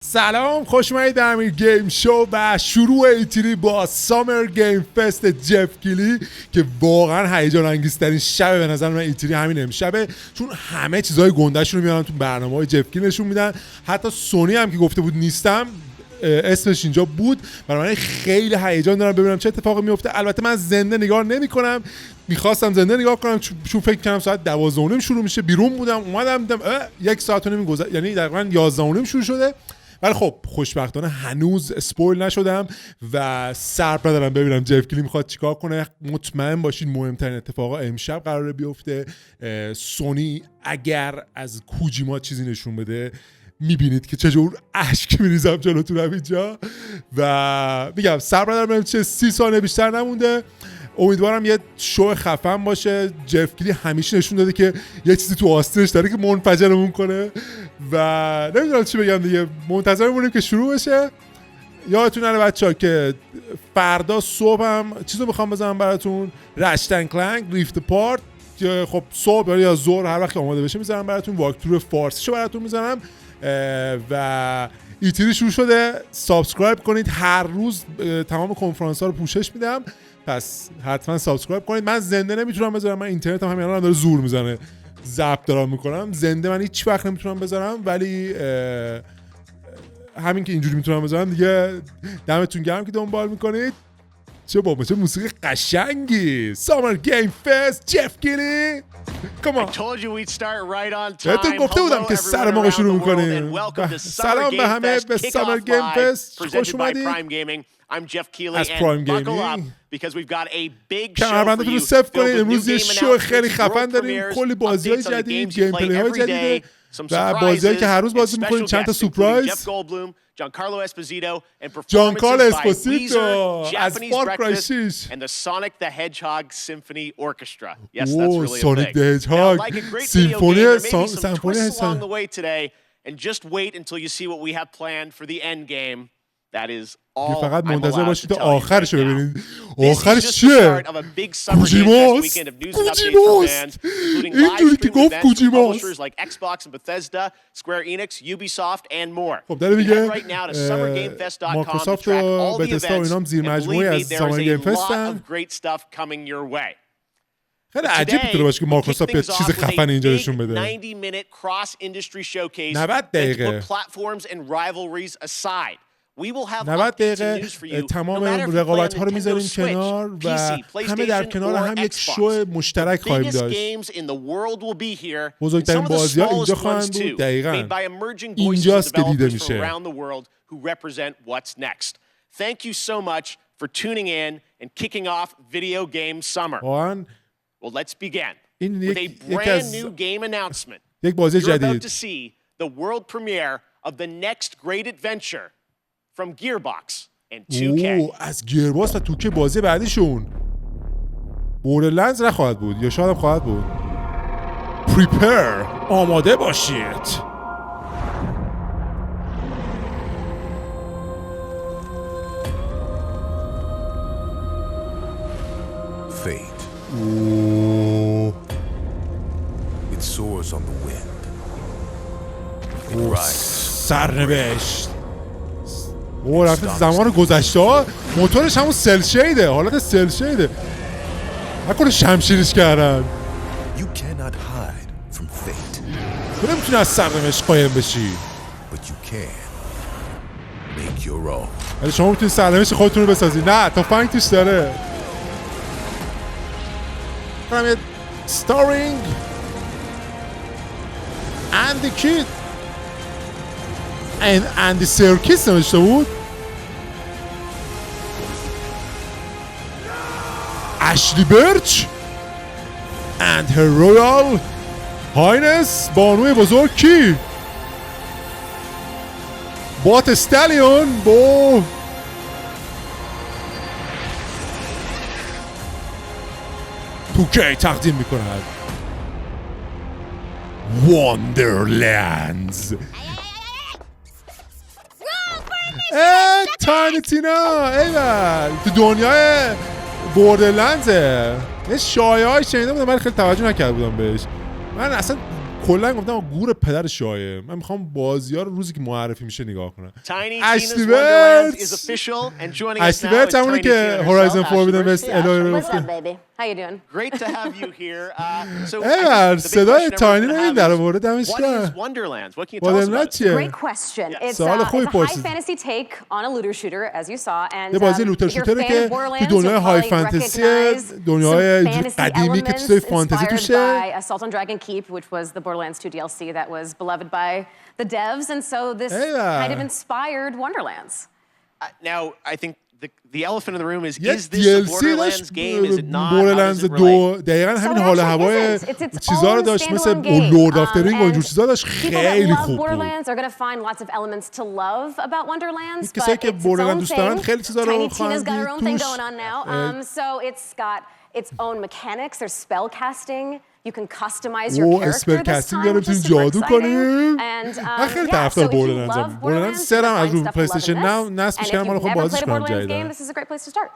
سلام، خوش اومدید به امیر گیم شو و شروع ایتری با سامر گیم فست جف کلی که واقعا هیجان انگیزترین شب به نظر من ایتری همین امشبه، چون همه چیزای گنده‌شون رو میارن تو برنامه‌های جف کلی نشون میدن. حتی سونی هم که گفته بود نیستم اسمش اینجا بود. برای من خیلی هیجان دارم ببینم چه اتفاقی میفته. البته من زنده نگاه نمی‌کنم، میخواستم زنده نگاه کنم چون فکر کنم ساعت 12:30 شروع میشه. بیرون بودم اومدم دیدم 1 ساعت و نیم گذشته، یعنی تقریبا 11:30 شروع شده. ولی خب خوشبختانه هنوز اسپویل نشدم و صبر ندارم ببینم جف کلی میخواد چیکار کنه. مطمئن باشید مهمترین اتفاقا امشب قراره بیفته. سونی اگر از کوجیما چیزی نشون بده میبینید که چجور اشک میریزم جلوتون اینجا و میگم صبر ندارم ببینم چه 30 ثانیه بیشتر نمونده. امیدوارم یه شو خفن باشه. جف کلی همیشه نشون داده که یه چیزی تو آستینش داره که منفجرمون کنه و نمیدونم چی بگم دیگه. منتظر میمونیم که شروع بشه. یادتون نره بچه‌ها که فردا صبحم چیزو میخوام بزنم براتون، رشتن کلنگ ریفت پارت، که خب صبح یا ظهر هر وقت آماده بشه میذارم براتون. واکتور فارسیشو براتون میذارم و ایتری شروع شده. سابسکرایب کنید، هر روز تمام کنفرانس ها رو پوشش میدم، پس حتما سابسکرایب کنید. من زنده نمیتونم بذارم، من اینترنت هم همین الان داره زور میزنه، ضبط دارم میکنم. زنده من هیچ وقت نمیتونم بذارم، ولی همین که اینجوری میتونم بذارم دیگه. دمتون گرم که دنبال میکنید. چه بابا چه موسیقی قشنگی. سامر گیم فست جف کلی. بهتون گفته بودم که سر موقع شروع میکنیم. سلام به همه، به سامر گیم فست خوش اومدید. I'm Jeff Keighley از and پرایم buckle up گیمینگ. because we've got a big show for کمربندتون رو you. صفر کنید. Filled with امروز new یه game شو خیلی announcements, خفن world داریم. premieres, کلی بازی‌های updates on the جدید، games you گیم play پلی های every جدید day, some و بازی‌هایی که هر روز surprises, بازی and می‌کنیم. special چند تا guests including سورپرایز. Jeff Goldblum, Giancarlo Esposito, and Giancarlo performances by Esposito Weezer, از Japanese فار کرای Breakfast, 6 and the Sonic the Hedgehog Symphony Orchestra. Yes, that's really a Sonic thing. the Hedgehog Now, like a great video game, there may be some twists along the way today, and just wait until you see what we have planned for the end game. That is all فقط I'm منتظر allowed to باشید تا tell you right آخرش رو now. ببینید. This is آخرش just the چیه؟ start of a big summer game fest weekend of news and updates for fans, including live اینجوری که streamed گفت events from کوجیماست. publishers like Xbox and Bethesda, Square Enix, Ubisoft, and more. خب داره Head میگه right now to summergamefest.com to مایکروسافت track و all the بتستا و events, اینام زیر and مجموعه believe me, از there سامر is گیم a lot فستن. of great stuff coming your way. خیلی عجیب میتونه باشه که مایکروسافت به چیز خفن اینجا نشون بده. 90-minute cross-industry showcase 90 that دقیقه. put platforms and rivalries aside. We will have 90 updates and دقیقه news for you. تمام No matter if you play on رقابت‌ها رو Nintendo میذاریم Switch, کنار و PC, همه در PlayStation, کنار or هم یک Xbox. شو مشترک The خواهیم biggest داشت. games in the world will be here. And some بزرگترین of the بازی‌ها اینجا smallest خواهند ones بود. too, دقیقاً. made by emerging voices of اینجاست که دیده developers from میشه. around the world who represent what's next. Thank you so much for tuning in and kicking off video game summer. واقعاً Well, let's begin این with a یکی brand از new game announcement. یک بازی You're about جدید. to see the world premiere of the next great adventure from Gearbox and 2K. از گیرباکس و توکه بازی بعدیشون. بوردرلندز نخواهد بود یا شاید هم خواهد بود. پریپر، آماده باشید. Fate. It soars on the wind. It rises. سرنوشت. رفته زمان گذشته ها. موتورش همون سل شیده، حالت سل شیده. نکنه شمشیرش کردن. You cannot hide from fate, تو نمیتونی از سرنوشت قایم بشی، but you can make your own. ولی شما میتونی سرنوشت خودتون رو بسازی. نه تفنگ توش داره. کنم یه ستارینگ اندی کید اندی سرکیس نوشته بود. اشلی برچ and her royal highness بانوی بزرگ کی؟ بات استالیون با توکی تقدیم میکند واندرلندز. تاینی تینا ایول تو دنیای بوردرلندزه. یه شایعه های شنیده بودم ولی خیلی توجه نکرده بودم بهش. من اصلا کلا گفتم گور پدر شایعه. من میخوام بازی‌ها رو روزی که معرفی میشه نگاه کنم. اشلی برد اشلی برد همونی که هورایزن فوربیدن وست الهی رو گفته. How you doing? Great to have you here. صدای تاینی رو این در آورده دمش What گرم. is Wonderland? What can you tell us about it? چیه؟ Great question. It's سوال خوبی a high پرسید. fantasy take on a looter shooter, as you saw. And یه بازی لوتر if you're a شوتره fan که of Borderlands, تو دنیای you'll های probably فانتزی recognize دنیای some fantasy قدیمی که elements چیزای فانتزی inspired توشه. by Assault on Dragon Keep, which was the Borderlands 2 DLC that was beloved by the devs, and so this kind of inspired Wonderlands. Now, I think the elephant in the room is this the DLC Borderlands game? Is it not? How بوردرلندز does it relate? 2 دقیقاً همین So it حال actually هوای isn't. It's its چیزا رو own داشت مثل standalone game. لورد آف د رینگ و اینجور And چیزا داشت people that خیلی love خوب بود. Borderlands are going to find lots of elements to love about Wonderlands, کسایی but که it's its بوردرلند own دوست دارن thing. خیلی چیزا رو Tiny خواهند Tina's got her own thing توش. going on now. So it's got its own mechanics. There's spell casting. You can customize your character اسپل this کاستینگ time, داریم which تو is super جادو exciting. کنیم. And من خیلی yeah, طرفدار so if you بوردرلندزم. love بوردرلند Borderlands, 3 you're هم از going رو to پلی love استیشن this. نصبش And کردم if حالا you've خب never بازیش played a کنم Borderlands game, جدیدا. this is a great place to start.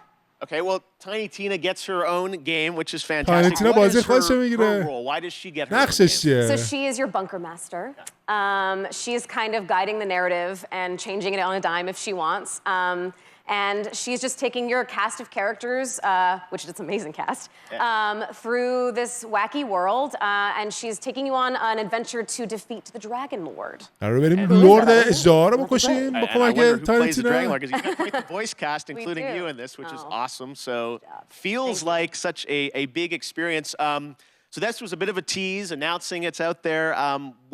Okay, well, Tiny Tina gets her own game, which is تاینی fantastic. تینا What بازی is خودش her میگیره. role? Why does she get her own نقشش game? چیه؟ So she is your bunker master. She is kind of guiding the narrative and changing it on a dime if she wants. And she's just taking your cast of characters, which is an amazing cast, through this wacky world. And she's taking you on an adventure to defeat the Dragon Lord. قرار بریم لرد اژدها رو بکشیم با And I کمک wonder who تاینی plays the Dragon تینا. Lord, because you've got quite the voice cast, including do. you in this, which is Oh. awesome. So feels like such a big experience. So this was a bit of a tease, announcing it's out there.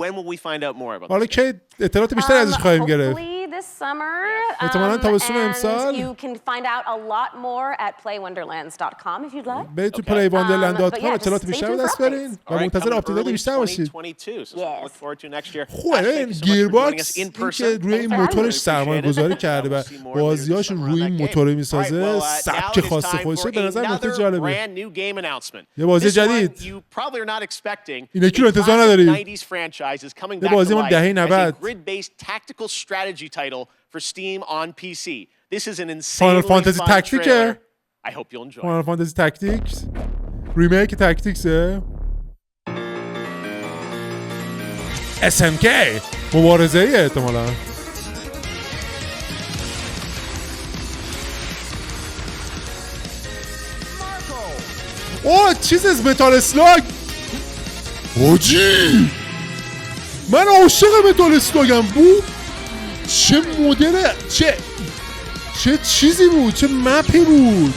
When will we find out more about حالا this? که اطلاعات بیشتری ازش خواهیم گرفت. Hopefully this summer. احتمالاً تابستون امسال. And you can find out a lot more at playwonderlands.com if you'd like. برید تو playwonderland.com But yeah, اطلاعات just بیشتر stay به tuned دست for برین updates. و منتظر coming آپدیت early بیشتر باشید. 2022, so Yes. look forward to next year. خوبه Ash, thank you این so much for گیر joining us باکس in این person. که روی این Thanks for having موتورش me. سرمایه Appreciate گذاری it. کرده و We'll see more later بازیاش this summer روی on این that موتوره game. میسازه All right, well, سبک now it is خاص time خودشه for به نظر نکته another جالبه. brand new game announcement. یه بازی This one جدید. you probably are not expecting. این یکی رو A انتظار classic نداری. 90s franchise is coming یه back بازی to ما life دهه as a 90. grid-based tactical strategy title for Steam on PC. This is an فاینال insanely فانتزی fun تکتیکه. trailer. I hope you'll enjoy it. فاینال فانتزی تکتیکس ریمیک تکتیکسه. SNK مبارزه ای احتمالا. اوه چیز از متال اسلاگ. اوجی من عاشق متال اسلاگم بود. چه مدل چه چیزی بود، چه مپی بود،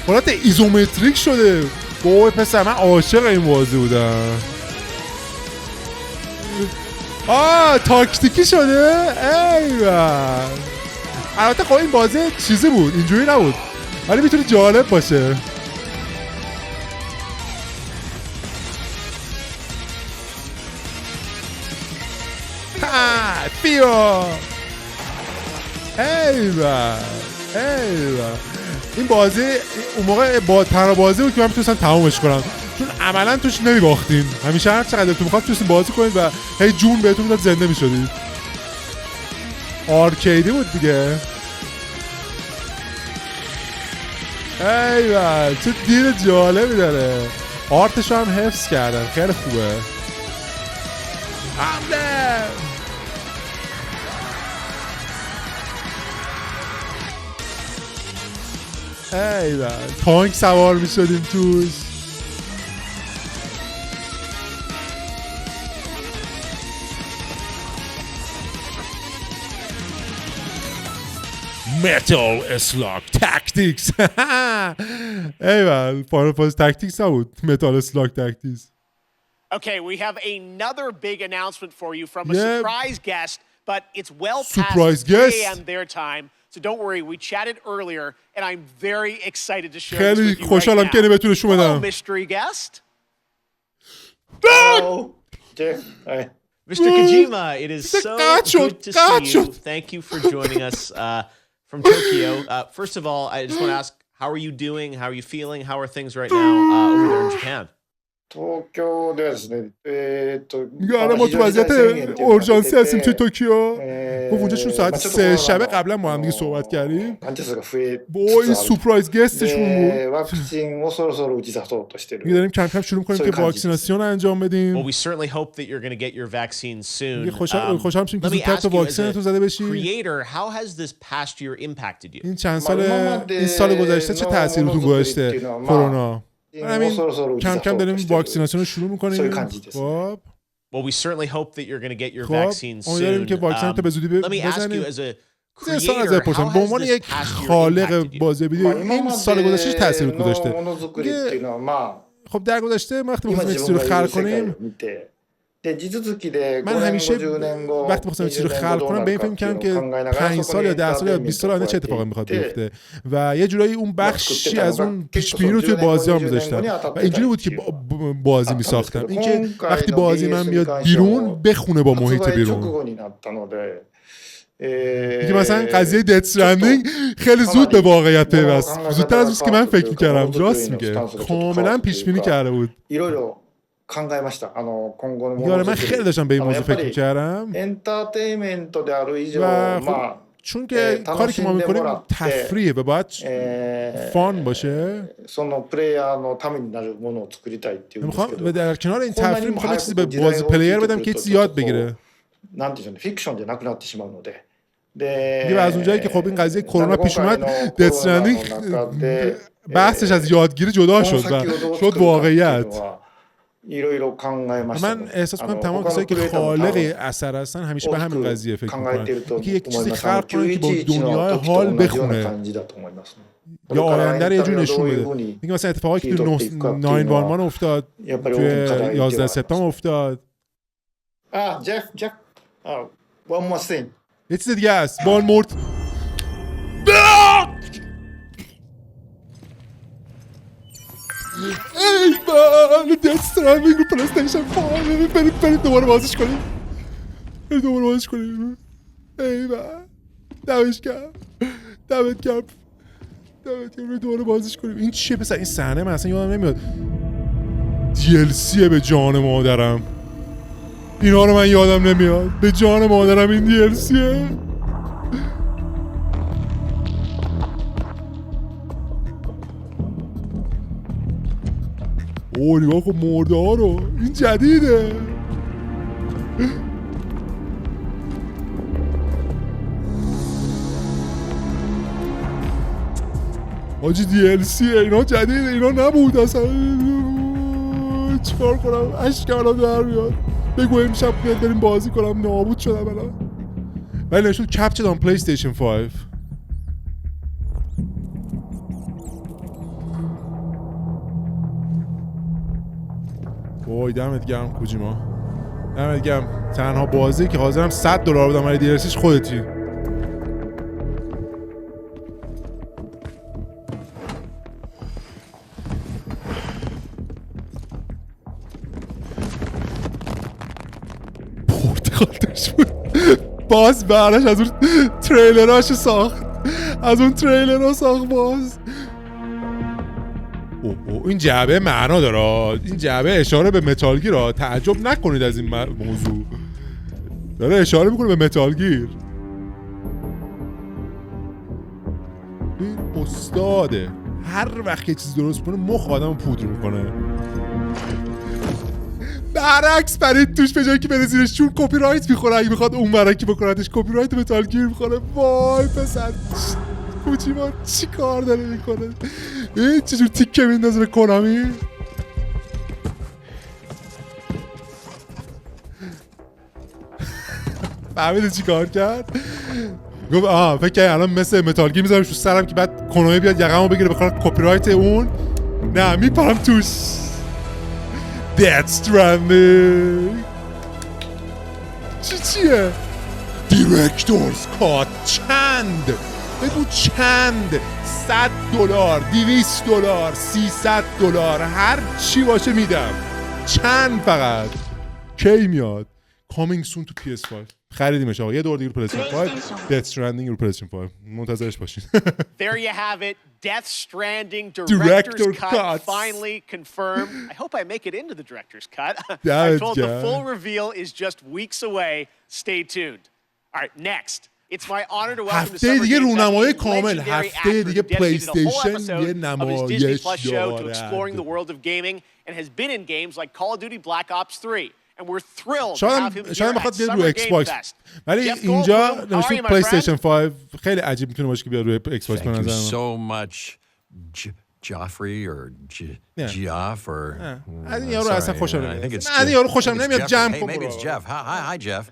حالت ایزومتریک شده. بابا پسر من عاشق این بازی بودم. تاکتیکی شده. ایوه البته خب این بازی چیزی بود، اینجوری نبود، ولی میتونه جالب باشه. بیا ایوه این بازی اون موقع با تنها بازی بود که من میتونستم تمامش کنم، چون عملا توش نمیباختین، همیشه هر چقدر تو میخواد توش بازی کنید و هی جون بهتون میداد زنده میشدید. آرکیدی بود دیگه. ایوه چه دیر جالبی داره. آرتش هم حفظ کردن، خیلی خوبه. حمله ایوه تانک سوار می شدیم توش. متال اسلاگ تاکتیکس. ایوه فاینال فانتزی تاکتیکس نبود، متال اسلاگ تاکتیکس. Okay, we have another big announcement for you from a Yeah. surprise guest, but it's well Surprise past 3 guest. a.m. their time. So don't worry, we chatted earlier, and I'm very excited to share this خیلی with you right خوشحالم که now. بهتون نشون Hello, بدم. mystery guest. Oh, dear. All right. Mr. Kojima, it is so Gacho, good to see gacho. you. Thank you for joining us from Tokyo. First of all, I just want to ask, how are you doing? How are you feeling? How are things right now over there in Japan? 東京ではですね、میگه آره ما تو وضعیت اورژانسی هستیم توی توکیو. گفت اونجا چون ساعت 3 شب قبلا ما هم دیگه صحبت کردیم. با این سورپرایز گستشون بود. ワクチンをそろそろ打ち出そうとしてる。میگه داریم کم کم شروع کنیم که واکسیناسیون انجام بدیم. Well, we certainly hope that you're going to get your vaccine soon. میگه خوشحال میشیم که Let me زودتر ask تا you, as واکسنتون زده a بشی. creator, how has this past year impacted you? این چند سال این سال گذشته چه تأثیری روتون گذاشته کرونا؟ همین کم کم داریم واکسیناسیون رو شروع می‌کنیم. خب Well, we certainly hope that you're going to get your خب vaccine soon. امیدواریم که واکسن تو به زودی Let me ask you, بزنید. as a این سال از creator, پرسم how به has عنوان this یک past year خالق impacted you? بازی ویدیو این سال گذشته چه تأثیری روت گذاشته؟ ものづくりっていうのはまあ خب در گذشته وقتی今 می‌خواستیم یک 自 چیزی 分 رو がい خلق る世界 کنیمを見てで地続きで5 من 年後 همیشه 10年後 وقتی می‌خواستم چیزی رو 20年 خلق 後どう کنم な به る این か فکر っていう می‌کردم の که を考えながら 5 そこ سال に یا エンタ 10 ー سال テイ یا ンメン 20 ト سال を آینده 加 چه えて اتفاقی い می‌خواد って بیفته و یه جورایی اون بخشی از اون پیش‌بینی رو توی بازیام می‌ذاشتم و اینجوری بود که بازی می‌ساختم اینکه وقتی بازی من میاد بیرون بخونه با محیط 発売直 بیرون. 後になったので که مثلا قضیه دت استرندینگ خیلی زود به واقعیت پیوست زودتر از اون که من فکر می‌کردم. راست میگه کاملا پیش بینی کرده بود. いろいろ考えました今後のも یاره の من づく خیلی り داشتم به این や موضوع っぱ فکر り می‌کردم エンターテインメントである以上 و まあ چون که کاری که ما می‌کنیم تفریحه و باید فان باشه そのプレイヤーのためになるものを作りたいっていうんですけ میخوام ど و در کنار این こんなに تفریح も میخوام یه 早 چیزی く به 時代 بازی が پلیر 追いついて بدم く که る یه と چیزی ちょっ یاد とこ بگیره うなんていうんでしょうねフィクションじゃなくなってしまうので دیگه از اونجایی که خب این قضیه کرونا پیش اومد なんで دت 今回の استرندینگ コロナの中で بحثش از یادگیری جدا この شد 先 و をどう作る شد かっていう واقعیت のはいろいろ考えました من ね احساس میکنم تمام 他の کسایی که クリエイターも多 خالق 分 اثر هستن همیشه به همین قضیه فکر 考え میکنن てると اینکه یک 思い چیزی ます خلق کنن که با 911 دنیای の時と حال 同じような بخونه 感じだと思いますね یا これから آینده رو یه جور エンタメがど نشون ういう بده ふうに میگه مثلا اتفاقی که 切り取っていくかっていうのは 911 افتاد やっぱり大きな課題 توی ではあり 11 ます سپتامبر افتاد あジェフone more thing یه چیز دیگه است بال مرد ای بال دت استرندینگ رو پلی استیشن 5 بریم دوباره بازیش کنیم ای بال دمت گرم بریم دوباره بازیش کنیم. این چیه پسر؟ این صحنه من اصلا یادم نمیاد دی‌ال‌سیه به جان مادرم. اینا رو من یادم نمیاد به جان مادرم این دی‌ال‌سیه. اوه نگاه کن مرده ها رو این جدیده آجی دی‌ال‌سیه اینا جدیده اینا نبود اصلا چیکار کنم اشکم الان در میاد بگو امشب بیاد بریم بازی کنم نابود شدم الان ولی نشون کپچرد آن پلی استیشن 5 وای دمت گرم کوجیما دمت گرم تنها بازی که حاضرم $100 بدم برای دی‌ال‌سیش خودتی پرتقالش بود باز بعدش از اون تریلراش ساخت باز این جعبه معنا داره این جعبه اشاره به متالگیر تعجب نکنید از این موضوع داره اشاره میکنه به متالگیر این استاده هر وقت یه چیز درست کنه مخ آدم رو پودر میکنه برعکس برید توش به جایی که بره زیرش چون کپی رایت میخوره اگه میخواد اون برکی بکنتش کپی رایت متالگیر میخوره وای پسر کوچیما چی کار داره میکنه این چجور تیکه میندازه به کنامی فهمیده چی کار کرد گفت فکر کنم الان مثل متالگیر میذارمش رو سرم که بعد کنامی بیاد یقمو بگیره بخواد کپی رایت اون نه میپرم توش Death Stranding چیه؟ دیرکتورز کات چند؟ بگو چند؟ $100 $200 $300 هر چی باشه میدم چند فقط کی میاد؟ Coming soon to PS5 خریدیمش آقا. یه دور دیگه رو پلیستیشن 5 Death Stranding رو پلیستیشن 5 منتظرش باشین. There you have it. Death Stranding Director director's cut cut. finally confirmed. I hope I make it into the director's cut. Yeah, I'm told the yeah. full reveal is just weeks away. Stay tuned. All right, next. It's my honor to welcome to هفته Summer دیگه Game Fest رونمایی a کامل. legendary هفته actor دیگه who dedicated a whole PlayStation episode یه of his Disney Plus show to نمایش exploring the دارد. world of gaming and has been in games like Call of Duty Black Ops 3. And we're thrilled to have him here شاید at بخواد بیاد رو Summer Game ایکس باکس، Fest. ولی Jeff اینجا Goldblum, how are نوشته you, my پلیستیشن friend? 5 خیلی عجیب میتونه باشه که بیاد روی ایکس باکس. Thank you بنظرم so much, Joffrey or Geoff or. از این یارو اصلا خوشم I نمیاد. think it's من از این یارو خوشم I think it's نمیاد. Jeff. جمع Hey, کن maybe it's برو. Jeff. Hi, Jeff.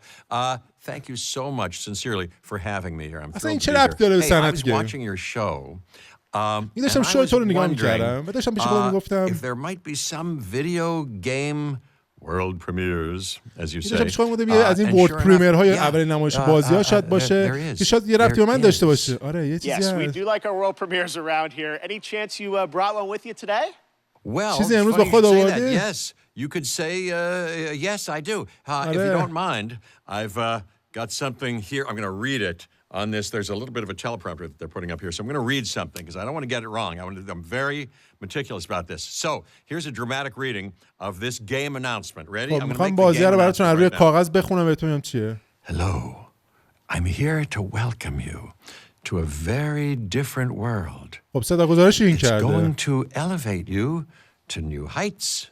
Thank you so much, sincerely, for having me here. I'm اصلا این thrilled چه to be ربطی داره here. به Hey, I صنعت was گیم؟ watching your show. این داشتم and I شو was تو رو نگاه wondering, میکردم و داشتم پیش خودم میگفتم if there might be some video game world premieres, as you say. داشتم پیش خودم میگفتم یه از این And ورد sure enough, پریمیر های yeah, اول نمایش بازی ها شاید there باشه is. که شاید یه ربطی به من There داشته is. باشه. آره یه چیزی Yes, we هست. do like our world premieres around here. Any chance you brought one with you today? Well, چیزی امروز funny با you خود should say آوردی؟ that. Yes, you could say yes, I do. If you آره. don't mind, I've got something here. I'm going to read it on this. There's a little bit of a teleprompter that they're putting up here, so I'm going to read something because I don't want to get it wrong. I'm very meticulous about this. So here's a dramatic reading of this game announcement. Ready? خب I'm going to میخوام make the بازی game رو براتون announcement روی right now. کاغذ بخونم بهتون میگم چیه. Hello, I'm here to welcome you to a very different world. خب صدا گذارش این It's کرده. going to elevate you to new heights.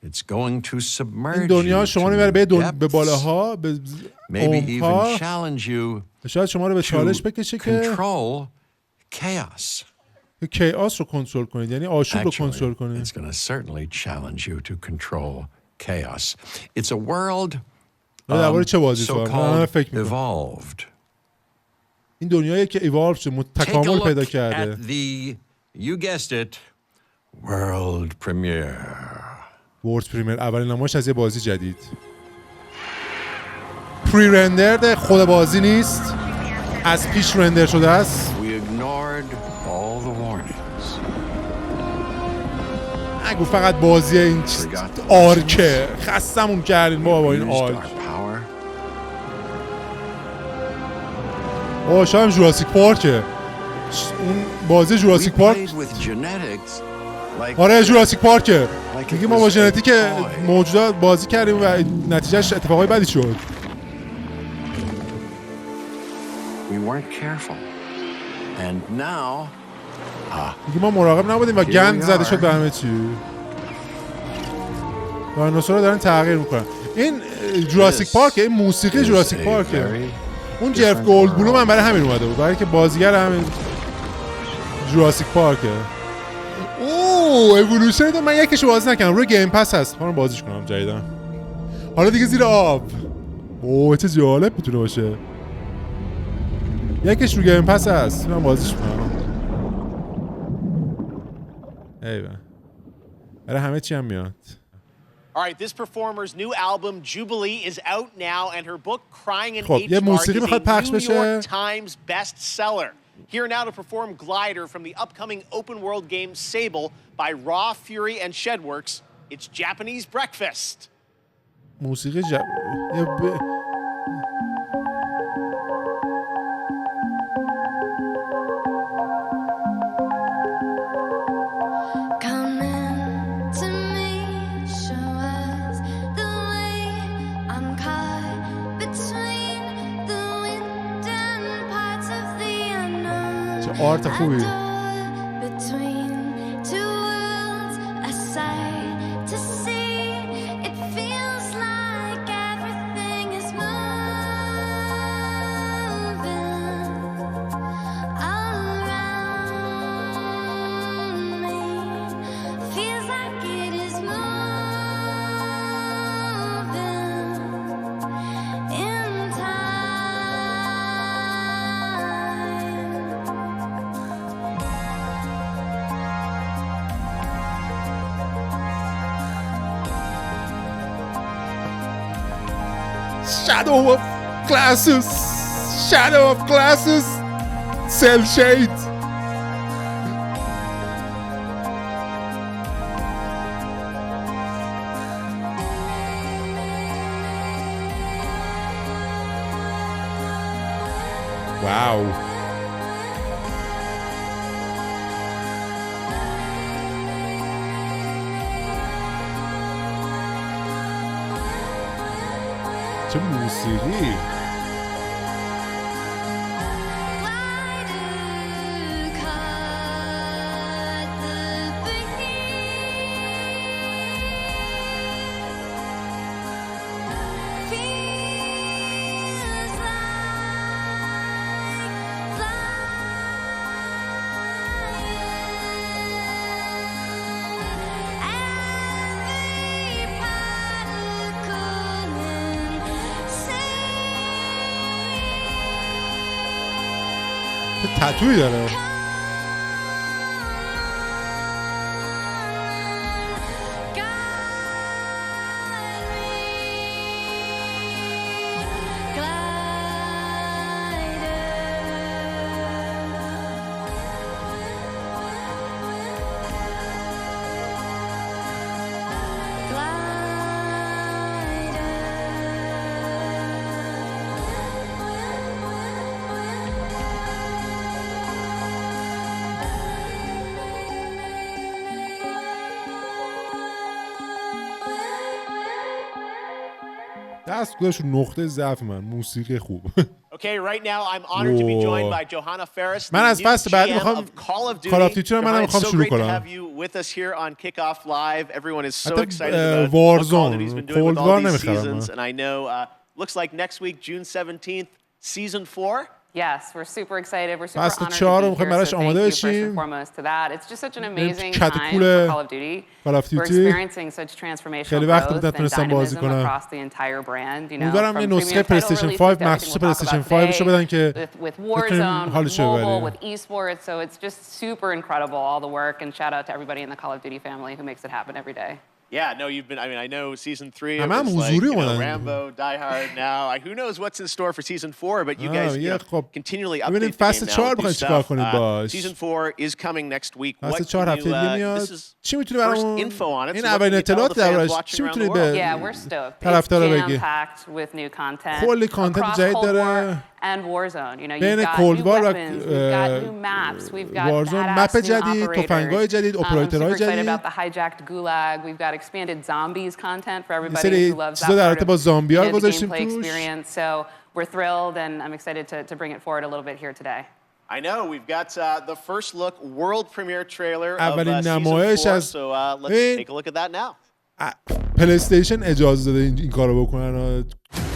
It's going to submerge این دنیا you شما to رو میبره new به depths. بالاها به Maybe even عمق‌ها. challenge you شاید شما رو به چالش to بکشه که control chaos. کیاس رو کنترل کنید، یعنی آشوب رو کنترل Actually, کنید. it's going to certainly challenge you to control chaos. It's a world درباره چه بازی تو من so-called فکر می‌کنم evolved. این دنیایی که ایوالو شده Take a تکامل look پیدا at کرده. the, you guessed it, world premiere. ورد پریمیر اولین نمایش از یه بازی جدید. پری رندرد، خود بازی نیست، از پیش رندر شده است. We ignored all the warnings. نگو فقط بازی این آرکه، خستمون کردین با این Used آرک. our power. شاید جوراسیک پارکه. اون بازی We جوراسیک پارک. played with genetics like آره جوراسیک پارکه. Like it میگه ما was با a ژنتیک toy. موجودات بازی کردیم و نتیجهش اتفاقای بدی شد. we weren't careful. And now میگه ما مراقب نبودیم و گند زده شد به همه چی. دایناسورها دارن تغییر میکنن. این جوراسیک پارکه، این موسیقی is جوراسیک a پارکه. very اون جف گولدبلوم هم برای همین اومده بود، برای که بازیگر همین جوراسیک پارکه. اوه اِوولوشن داد. من یکیشو بازی نکردم، روی گیم پس هست. میخوام بازیش کنم جدیدن. حالا دیگه زیر آب. اوه چه جالب میتونه باشه. یکیش رو گیم پس هست. من بازیش کنم. ایوه. برای همه چی هم میاد. All right, this performer's new album Jubilee is out now, and her book Crying in خب یه H موسیقی Mark is میخواد a پخش New بشه. York Times bestseller. Here now to perform Glider from the upcoming open world game Sable by Raw Fury and Shedworks. It's Japanese Breakfast. موسیقی Come in to me, show us the way. I'm caught between the wind and parts of the unknown. چه آرت خوبی. A door between two worlds, a sight to see. It feels like everything is moving around me. Feels like it is moving in Shadow of glasses. Shadow of glasses. Cell shade. واو. چه موسیقی. تتویی داره. دست گذاشت نقطه ضعف من، موسیقی خوب. Okay, right now I'm honored to be joined by Johanna Ferris, من از فصل بعدی میخوام کال آف دیوتی رو منم میخوام شروع کنم. حتی وارزون کولدوار نمیخرم. And I know looks like next week June 17th season 4. Yes, we're super excited. We're super فصل honored 4 to رو be میخوایم here. براش So آماده thank you first بشیم. and foremost to that. It's just such an amazing کت time کول for Call of Duty. Call of We're Duty. experiencing such transformational خیلی وقت بود growth and نتونستم بازی dynamism کنم. across the entire brand. You know, امیدوارم یه from نسخه premium پلی title استیشن releases 5 to مخصوص everything پلی we'll talk استیشن about 5 رو بدن today, که with بتونیم Warzone, with حالش رو mobile, ببریم. with esports. So it's just super incredible all the work, and shout out to everybody in the Call of Duty family who makes it happen every day. Yeah, no, you've been. I mean, I know season 3 it همه هم was like, حضوری you know, اومدن. Rambo, Die Hard. Now, who knows what's in store for season 4? But you guys you know, خب continually ببینید update the فصل game now 4 with new می‌خواید چیکار stuff. کنید باش. Season 4 is coming next week. فصل What 4 can هفته you, دیگه میاد. this is چی میتونید first برامون info on it. این So what اولین can you tell اطلاعات the fans دربارش watching چی around the میتونید world? به Yeah, we're stoked. It's طرفدارا بگید. jam-packed with new content کلی کانتنت across جدید Cold داره. War and Warzone. You know, بین you've got کولد new وار و weapons, we've got new maps, we've got وارزون badass مپ new جدید، تفنگ‌های operators. جدید، I'm super اپراتورهای excited جدید. about the hijacked gulag. We've got expanded zombies content for یه everybody سری who loves that چیزا در part رابطه of با زامبی‌ها the گذاشتیم gameplay توش. experience. So we're thrilled, and I'm excited to bring it forward a little bit here today. I know we've got the first look world premiere trailer of اولین season نمایش 4. از So let's take a look at that now. پلی استیشن اجازه داده این کارو بکنن.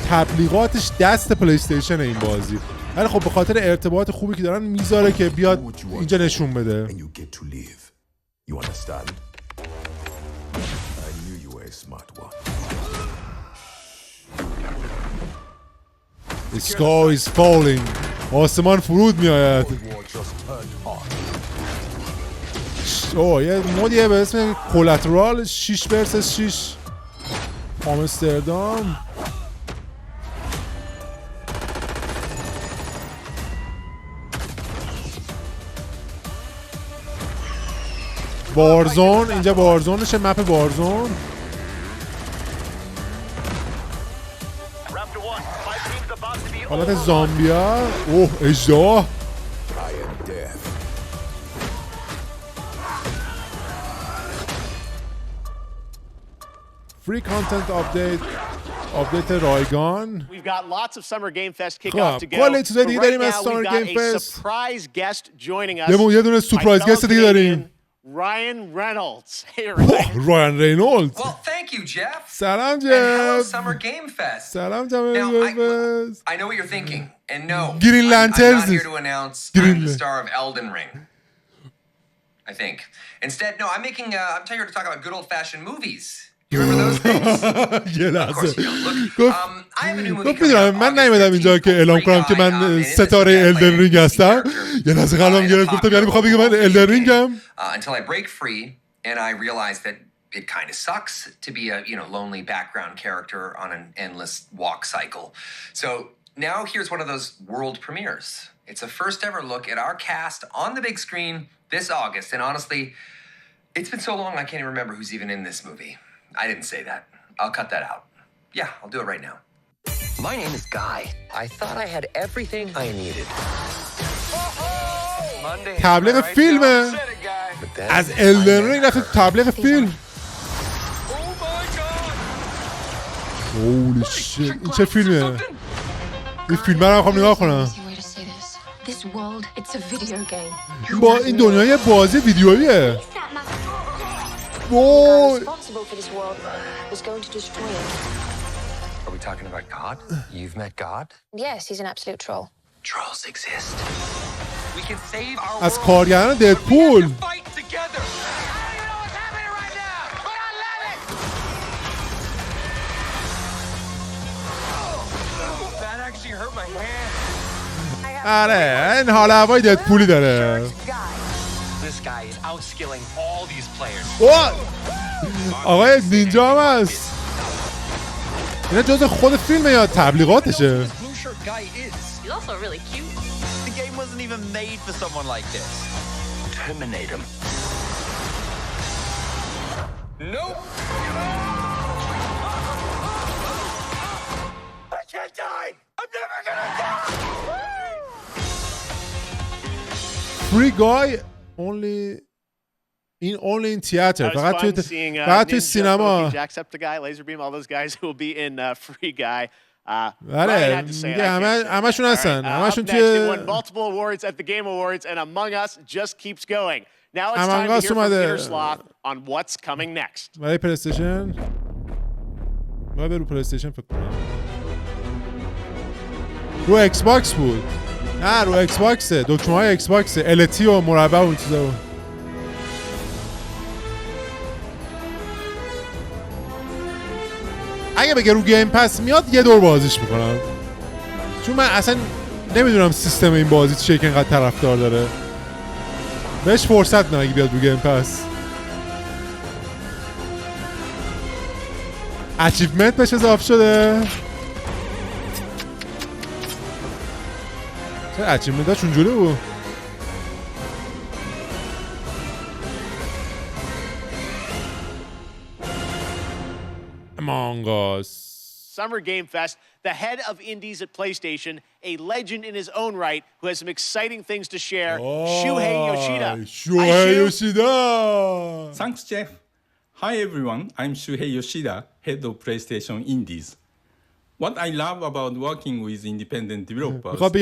تبلیغاتش دست پلی استیشن این بازی. ولی خب به خاطر ارتباط خوبی که دارن میذاره که بیاد اینجا نشون بده. And you get to live. You understand? I knew you were a smart one. The sky is falling. آسمان فرود میآید. اوه یه مودیه به اسم کولاترال 6 ورسس 6 آمستردام. وارزون اینجا وارزونشه، مپ وارزون. حالت زامبیا. اوه اژدها. فری کانتنت آپدیت رایگان. We've got lots of Summer Game Fest kickoff to go. کلی چیزای دیگه But داریم right از now Summer we've Game got a Fest. surprise guest joining us. یه دونه My سورپرایز fellow گست دیگه داریم. Canadian, Ryan Reynolds. Hey Ryan. رایان رینولد. Well, thank you, Jeff. سلام And hello, جف. Summer Game Fest. سلام Now, جف. I know what you're thinking, and no, Green I'm Lanterns. not here to announce Green I'm the Lan- star of Elden Ring. I think. Instead, no, I'm here to talk about good old-fashioned movies. You remember those things? یه Of لحظه course you don't. Look, گفت I have a new movie گفت coming میدونم out من August نیومدم اینجا 13th که اعلام کنم که من called Free Guy. ستاره And in this الدن رینگ movie, I play هستم. a یه لحظه قلبم گرفت گفتم یعنی میخوام بگم من الدن رینگم. Until I break free and I realize that it kind of sucks to be a lonely background character on an endless walk cycle. So now here's one of those world premieres. It's a first ever look at our cast on the big screen this August. And honestly, it's been so long I can't even remember who's even in this movie. I didn't say that. I'll cut that out. Yeah, I'll do it right now. My name is Guy. I thought I had everything I needed. تبلیغ فیلمه. از الدن رینگ رفت تبلیغ فیلم. اولی شیت. این چه فیلمه؟ این فیلم رو میخوام نگاه کنم. با این دنیای بازی ویدیوییه. وای. Are we talking about God? You've met God? Yes, he's an absolute troll. Trolls exist. We can save our از کارگردان ددپول. fight together. That actually hurt my hand. آره این حال هوای ددپولی داره. This guy is outskilling all these players. آقای نینجا هم هست. اینا جز خود فیلمه یا تبلیغاتشه؟ Blue shirt guy is. He's also really cute. The game wasn't even made for someone like this. Terminate him. Nope. I can't die. I'm never gonna die. Free guy only in theater. فقط توی سینما. Jacksepticeye, Laserbeam, all those guys who will be in Free Guy. بله میگه همشون هستن. همشون توی multiple awards at the Game Awards and Among Us just keeps going. Now it's time to hear from Peter Sloth on what's coming next. برای پلی استیشن. ما برو پلی استیشن فکر کنم. رو ایکس باکس بود. نه رو ایکس باکسه. دکمه‌های ایکس باکسه. التی و مربع و اون چیزا بود. اگه بگه رو گیم پس میاد یه دور بازیش میکنم، چون من اصلا نمیدونم سیستم این بازی چیه که اینقدر طرفدار داره. بهش فرصت نه اگه بیاد رو گیم پس. اچیومنت بهش اضافه شده. چه اچیومنت هاش اونجوری بود؟ Among Us. Summer Game Fest, the head of indies at PlayStation, a legend in his own right, who has some exciting things to share, Shuhei Yoshida. Shuhei Yoshida! Thanks, Jeff. Hi, everyone. I'm Shuhei Yoshida, head of PlayStation Indies. What I love about working with independent developers are the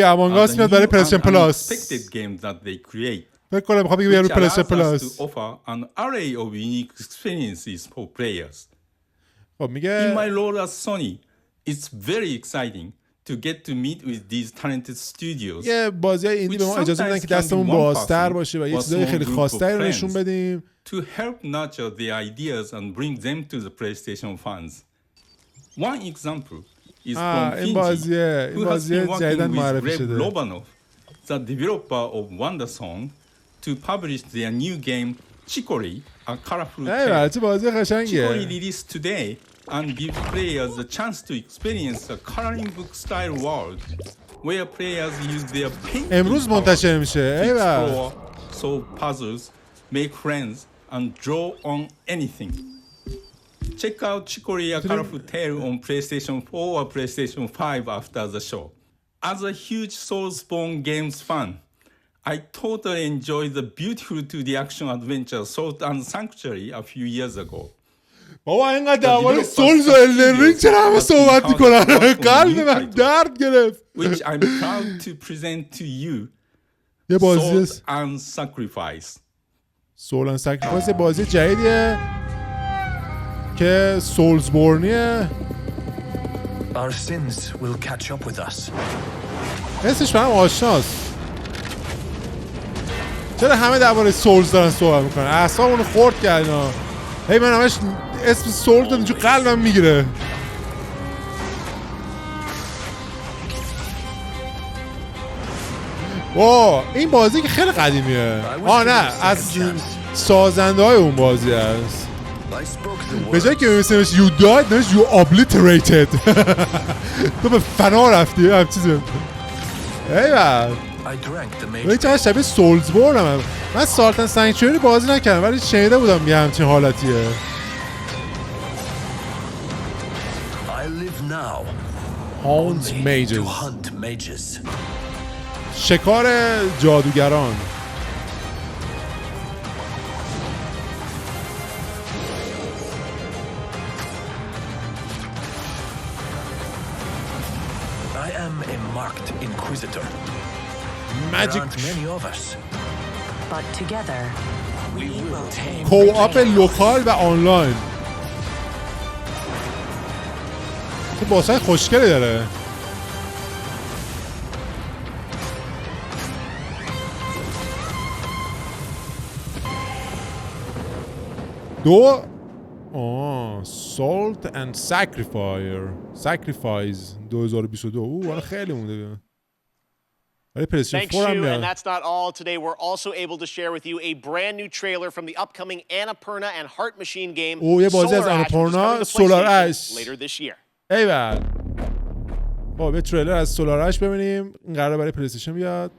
new unexpected games that they create, which allows us to offer an array of unique experiences for players. In my role as Sony, it's very exciting to get to meet with these talented studios. یه بازی‌های ایندی به ما اجازه میدن که دستمون بازتر باشه و یه چیزای خیلی خاص‌تری رو نشون بدیم. To help nurture the ideas and bring them to the PlayStation fans. One example is from Finji, who has been working with Rev Lobanov, the developer of WonderSong, to publish their new game Chicory, a colorful tale. Chicory released today and gives players the chance to experience a coloring book style world where players use their painting powers to explore, solve puzzles, make friends, and draw on anything. Check out Chicory, a colorful tale on PlayStation 4 or PlayStation 5 after the show. As a huge Soulsborne games fan, I totally enjoyed the beautiful 2D action adventure Salt and Sanctuary a few years ago. بابا اینقدر درباره سولز و الدن رینگ چرا همه صحبت میکنن؟ قلب من درد گرفت. Which I'm proud to present to you. Salt and Sacrifice. Salt and Sacrifice یه بازی جدیدیه که سولزبورنیه. Our sins will catch up with us. اسمش برام آشناست. چرا همه درباره سولز دارن صحبت میکنن؟ اعصابمون رو خورد کردن. هی من همش اسم سولز رو اینجور قلبم میگیره. واو این بازی که خیلی قدیمیه. نه از سازنده های اون بازی هست. به جایی که میمیسیمش you died نمیش you obliterated. تو به فنا رفتی هم چیزی. ایوه این چقدر شبیه سولزبورن هم. من سالت اند سانکچوری بازی نکردم ولی شنیده بودم یه همچین حالتیه. Hunt mages. شکار جادوگران. I am a marked inquisitor. Magic. There aren't many of us. But together we will tame. کوآپ لوکال و آنلاین. تو باسای خوشگلی داره. Salt and Sacrifice 2022. ولی خیلی مونده. ولی پلی‌استیشن 4 هم میاد. And that's not all. Today we're also able to share with you a brand new trailer from the upcoming Annapurna and Heart Machine game. یه بازی از آناپورنا سولار اش. Later this year. ایول. یه تریلر از سولار اش ببینیم. این قراره برای پلی‌استیشن بیاد.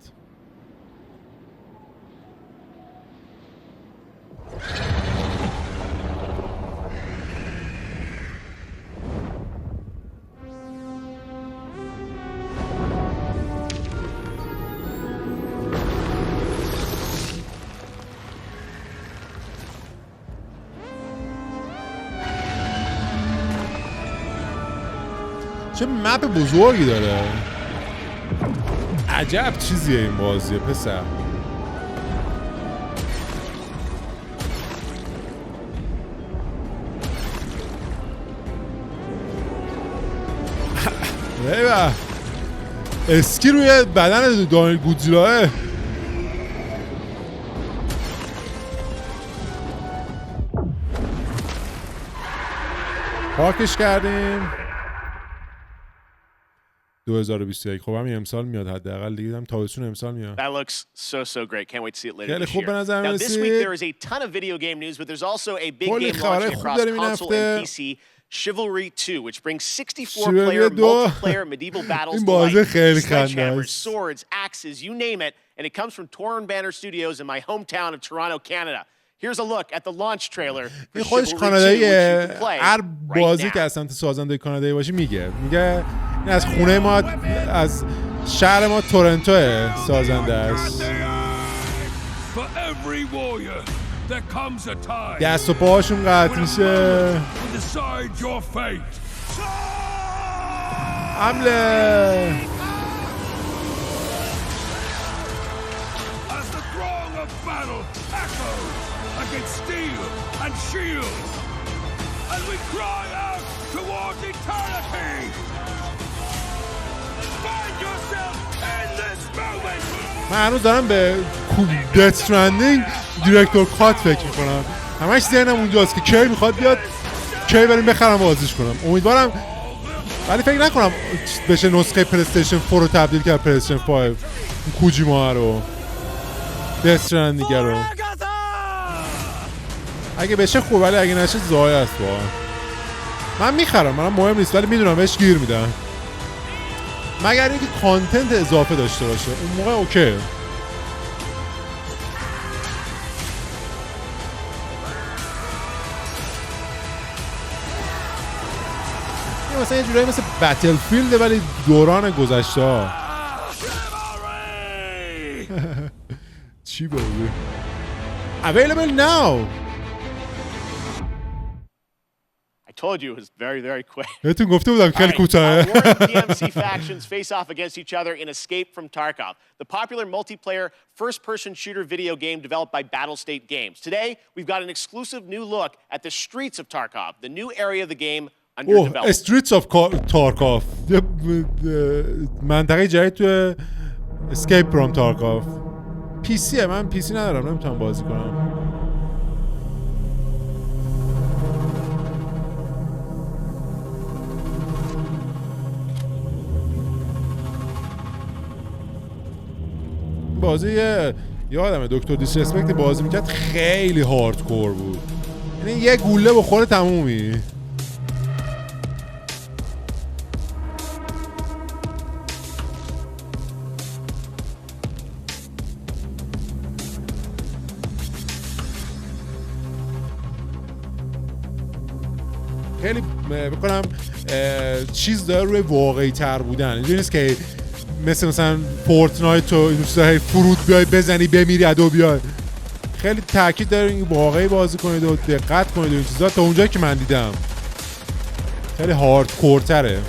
چه مپ بزرگی داره. عجب چیزیه این بازیه پسر. ایوه اسکی روی بدن دانیل گودزیلاه. پاکش کردیم. 2021 خب همین امسال میاد حداقل دیگه هم تابستون امسال میاد. That looks so great. Can't wait to see it later this خوب به year. نظر Now this میاد. week there is a ton of video game news, but there's also a big game launching across console and PC. Chivalry 2, which brings 64-player multiplayer medieval battles to life. Sledgehammers, swords, axes, you name it, and it comes from Torn Banner Studios in my hometown of Toronto, Canada. Here's a look at the launch trailer for خودش کاناداییه. هر بازی که اصلا سازنده کانادایی باشه میگه این از خونه ما از شهر ما تورنتو سازنده است. دست و پاهاشون قطع میشه. حمله. Against steel and shield, as we cry out towards eternity. Find yourself in this moment. من هنوز دارم به دث استرندینگ دیرکتور کات فکر میکنم. همش ذهنم اونجاست که کی میخواد بیاد، کی بریم بخرم بازیش کنم. امیدوارم، ولی فکر نکنم بشه نسخه پلی‌استیشن 4 رو تبدیل کرد پلی‌استیشن 5. اون کوجیما رو، دث استرندینگ رو. اگه بشه خوب، ولی اگه نشه ضایع است واقعا. من میخرم، منم مهم نیست، ولی میدونم بهش گیر میدم. مگر اینکه کانتنت اضافه داشته باشه، اون موقع اوکی. مثلا یه جورایی مثل بتل فیلد ولی دوران گذشته ها. چی بابی؟ Available now. I told you it was very quick. بهتون گفته بودم خیلی کوتاهه. DMC factions face off against each other in Escape from Tarkov, the popular multiplayer first-person shooter video game developed by Battlestate Games. Today, we've got an exclusive new look at the streets of Tarkov, the new area of the game under development. Streets of Tarkov. منطقه جدید تو Escape from Tarkov. پیسیه، من پیسی ندارم، نمیتونم بازی کنم. بازی یادمه دکتر دیسرسپکت بازی میکرد، خیلی هاردکور بود. یعنی یه گوله بخوره تمومی. خیلی بکنم چیز داره روی واقعی تر بودن. اینجوری نیست که مثلا فورتنایت و این چیزا فرود بیای بزنی بمیری ادو بیای. خیلی تاکید داره این واقعی بازی کنید و دقت کنید و این چیزا. تا اونجایی که من دیدم خیلی هاردکورتره.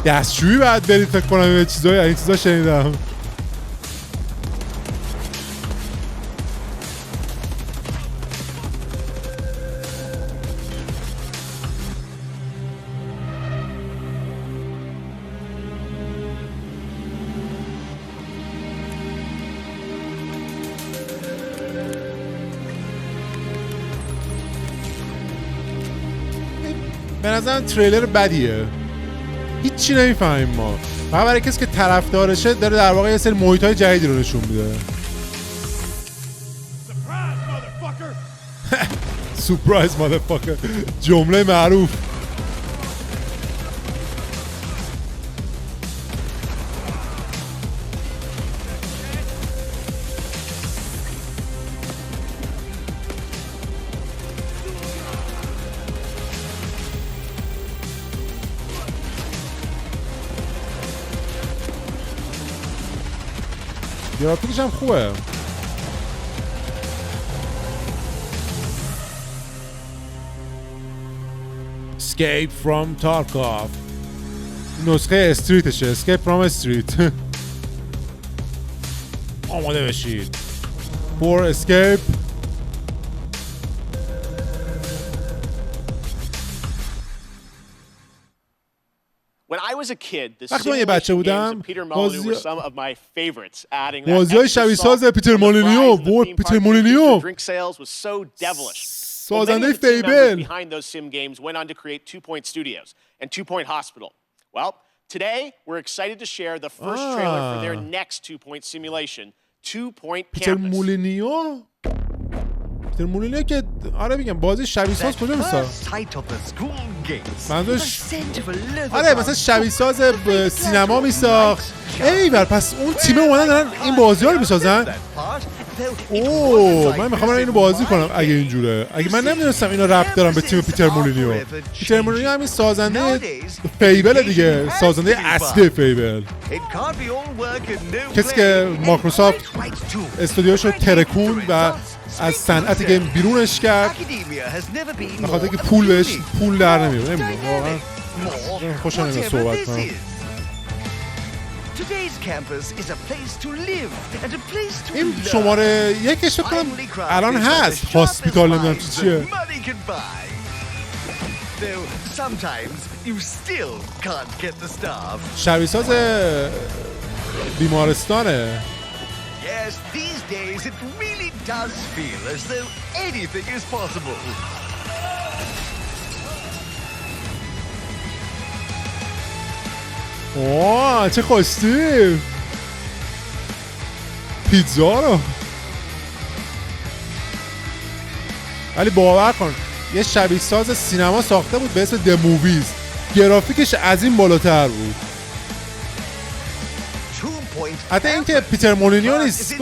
دستشویی بعد برید فکر کنم یه چیزای این چیزا شنیدم. به نظرم تریلر بدیه. هیچی نمیفهمیم ما. فقط برای کسی که طرفدارشه داره در واقع یه سری محیط‌های جدیدی رو نشون میده. سورپرایز مادرفاکر. جمله معروف. گرافیکش هم خوبه. Escape from Tarkov. نسخه استریتشه. Escape from Street. آماده بشید. For Escape. When I was a kid, the وقتی من یه بچه بودم بازی‌های شبیه ساز پیتر مولینیو پیتر مولینیو سازنده فیبل behind those sim games went on to create 2 Point Studios and 2 Point Hospital. Well, today we're excited to share the first trailer for their next 2 Point simulation, 2 Point Campus. پیتر مولینیو که آره میگم بازی شبیه ساز کجا میسازه؟ منظورش آره مثلا شبیه ساز سینما میساخت. ایول پس اون تیم اومدن دارن این بازی‌ها رو میسازن. اوه من میخوام اینو بازی کنم اگه اینجوره. اگه من نمیدونستم اینا ربط دارن به تیم پیتر مولینیو. پیتر مولینیو همین سازنده فیبل دیگه، سازنده اصلی فیبل. کسی که مایکروسافت استودیوشو ترکون و از صنعت گیم بیرونش کرد به خاطر که پول در نمیاد. نمیدونم واقعا خوشم نمیاد صحبت کنم. این شماره یکش فکر کنم الان هست. هاسپیتال نمیدونم چیه. شبیه ساز بیمارستانه. Yes, these days it really does feel as though anything is possible. اوه چه خواستی پیتزا رو. ولی باور کن یه شبیه ساز سینما ساخته بود به اسم د موویز. گرافیکش از این بالاتر بود. حتی این که پیتر مولینیو نیست،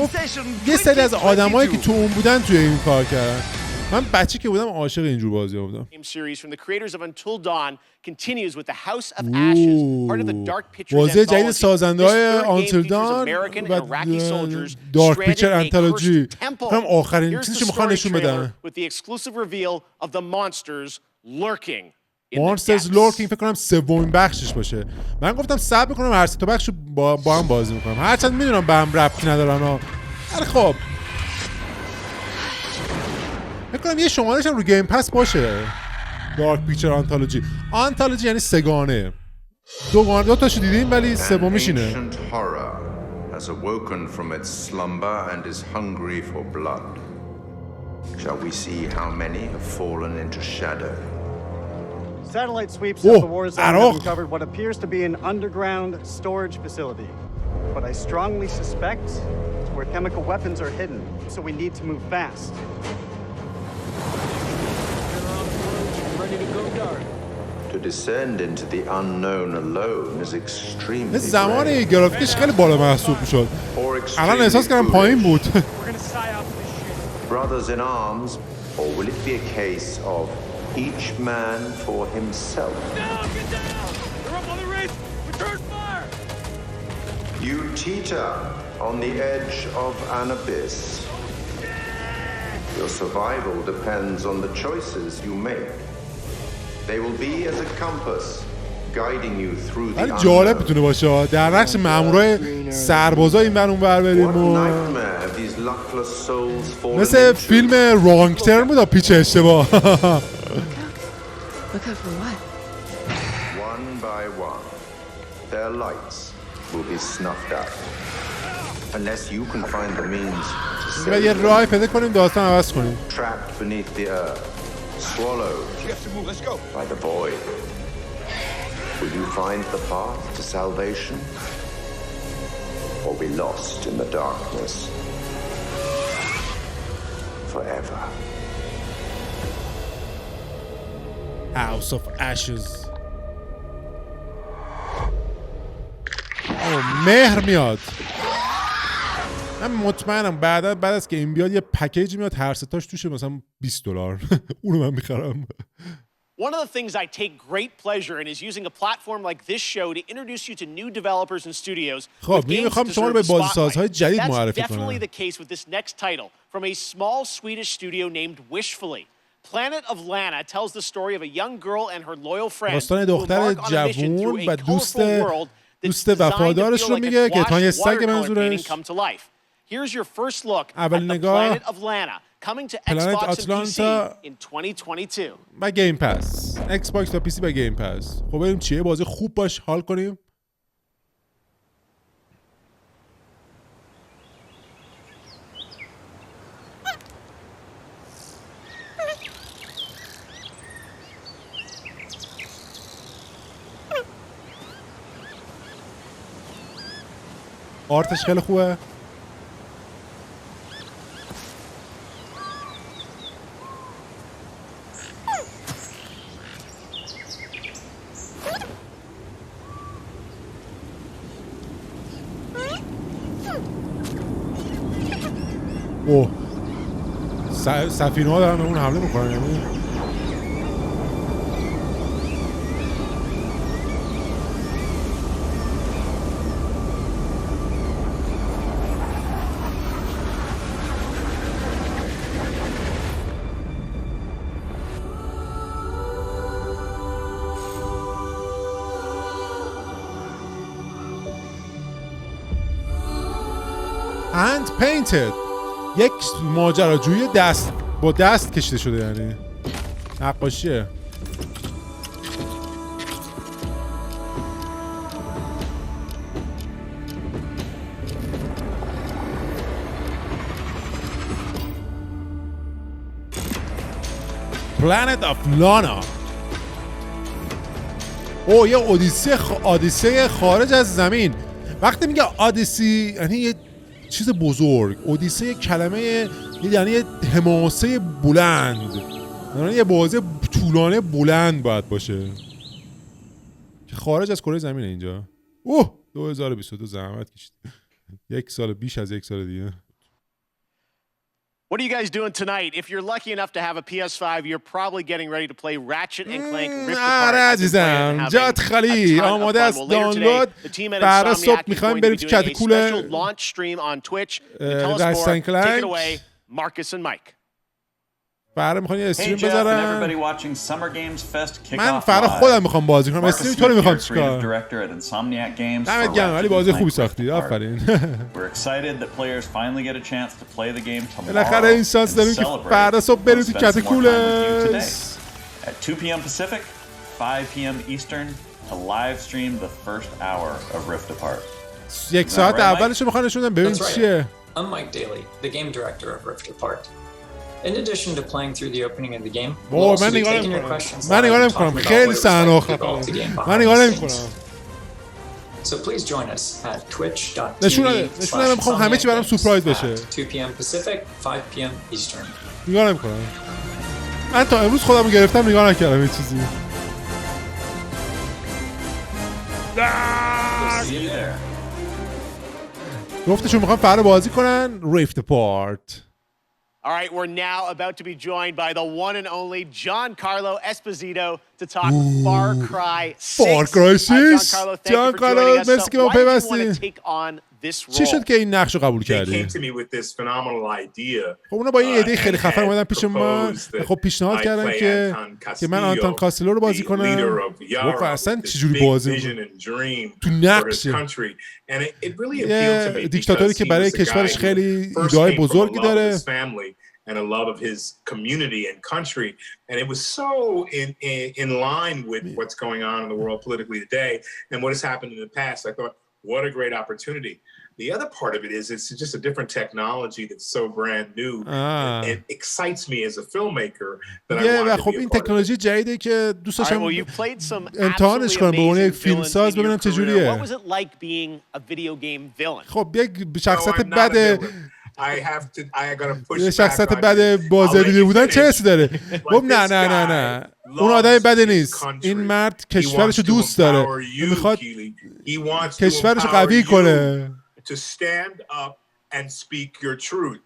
یه سری از آدمایی که تو اون بودن توی این کار کردن. من بچه که بودم عاشق اینجور بازی‌ها بودم. بازی جدید سازنده‌های Until Dawn و دارک پیکچر انتولوژی. هم آخرین چیزی که می‌خوان نشون بدن. مانسترز لورکینگ فکر کنم سومین بخشش باشه. من گفتم صبر می‌کنم هر سه تا بخشو با هم بازی می‌کنم. هرچند میدونم به هم ربطی ندارن ها. ولی خب فکر کنم یه شماره‌اش هم رو گیم پس باشه. دارک پیکچر آنتولوژی. آنتولوژی یعنی سگانه. دو تاشو دیدیم ولی سومیش اینه. has awoken from its slumber and is hungry for blood. Shall we see how many have fallen into shadow? Satellite sweeps of the war zone have uncovered what appears to be an underground storage facility. But I strongly suspect it's where chemical weapons are hidden, so we need to move fast. To descend into the unknown alone is extremely brave. زمانی گرافیکش خیلی بالا محسوب میشد. الان احساس کردم پایین بود. Brothers in arms, or will it be a case of each man for himself. Down! Get down! They're up on the ridge! Return fire! You teeter on the edge of an abyss. Your survival depends on the choices you make. They will be as a compass guiding you through the unknown. جالب میتونه باشه در نقش مامورای سربازا این ور اون ور بریم مثل فیلم رانگ ترم بود پیچ اشتباه. One by one, their lights will be snuffed out. Unless you can find the means to save یه راه پیدا کنیم داستان عوض کنیم. Trapped beneath the earth, swallowed by the void. Will you find the path to salvation, or be lost in the darkness forever? House of Ashes. مهر میاد. من مطمئنم بعد از که این بیاد یه پکیج میاد هر ستاش توشه مثلا $20. اونو من میخرم. One of the things I take great pleasure in is using a platform like this show to introduce you to new developers and studios. خب میخوام شما رو به بازیسازهای جدید معرفی کنم. That's definitely the case with this next title from a small Swedish studio named Wishfully. Planet of Lana tells the story of a young girl and her loyal friend. داستان دختر جوون و دوست وفادارش رو میگه که تا یه سگ منظورش. Here's your first look at اول the نگاه Planet of Lana coming to Xbox and PC in 2022. با گیم پس ایکس باکس تا پی سی با گیم پس. خب بریم چیه بازی خوب باش حال کنیم. آرتش خیلی خوبه. اوه سفینه ها دارن به اون حمله میکنن یعنی hand painted یک ماجراجویی با دست کشیده شده یعنی نقاشیه. Planet of Lana. یه اودیسه خارج از زمین. وقتی میگه اودیسی یعنی یه چیز بزرگ. اودیسه یه کلمه یعنی یه حماسه بلند، یعنی یه بازی طولانه بلند باید باشه که خارج از کره زمینه اینجا. 2022 زحمت کشید. یک سال بیش از یک سال دیگه. What are you guys doing tonight? If you're lucky enough to have a PS5, you're probably getting ready to play Ratchet and Clank Rift Apart. عزیزم جات خالی آماده است دانلود. فردا صبح میخوایم بریم تو کتکول رشت اند کلنک. فردا میخوام یه استریم بذارم. من فردا خودم میخوام بازی کنم. استریم تو رو میخوام چیکار؟ دمت گرم ولی بازی خوبی ساختی. آفرین. بالاخره این شانس داریم که فردا صبح بریم تو کتکول. At 2 p.m. Pacific, 5 p.m. Eastern to live stream the first hour of Rift Apart. یک ساعت اولش رو میخوام نشون بدم ببین چیه. I'm Mike Daly, the game director of Rift Apart. In addition to playing through the opening of the game, we'll also be taking your questions live and talking about what it's like to develop the game behind the scenes. So please join us at twitch.tv/insomniac 2 p.m. Pacific, 5 p.m. Eastern. نگاه نمی‌کنم. من تا امروز خودم گرفتم نگاه نکردم این چیزی. گفتشون میخوام فردا بازی کنن Rift Apart. All right, we're now about to be joined by the one and only Giancarlo Esposito to talk Far Cry 6. Far Cry 6. Giancarlo, thank you for joining us. مرسی که ما Why did you want to پیوستی. take on this role? چی شد که این نقش رو قبول They کردی؟ came to me with this phenomenal idea. خب اونا با این ایده خیلی خفن اومدن پیش ما. خب پیشنهاد کردن که من آنتون کاستلو رو بازی کنم. واقعا اصلا چجوری بازی می‌کنه؟ تو نقش یه دیکتاتوری که برای کشورش خیلی ایده‌های بزرگی داره. And a love of his community and country, and it was so in line with what's going on in the world politically today and what has happened in the past. I thought, what a great opportunity. The other part of it is it's just a different technology that's so brand new. It excites me as a filmmaker that I want to be a خب این تکنولوژی جدیدی که دوست داشتم امتحانش کنم به عنوان یک فیلمساز ببینم چجوریه. What was it like being a video game villain? خب یک شخصیت بد یه شخصیت بد بازی بودن چه حسی داره؟ خب نه اون آدم بد نیست. این مرد کشورش رو دوست داره، میخواد کشورش رو قوی کنه. To stand up and speak your truth.